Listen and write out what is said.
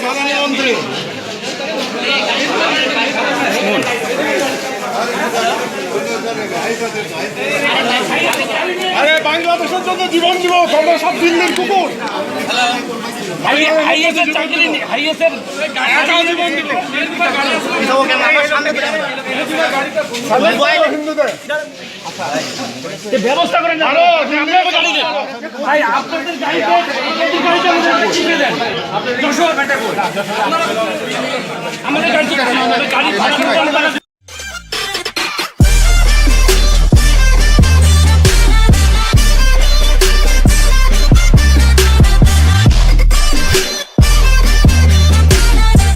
প্রধানমন্ত্রী আরে বাংলাদেশের জন্য জীবন দিব, তোমরা সব দিল্লির কুকুর। হাইয়েস্টের চাকরি হাইয়েস্টের জীবন দিব হিন্দুদের ব্যবস্থা করেন না। ভাই আপনাদের গাড়িতে আমাদের গাড়ি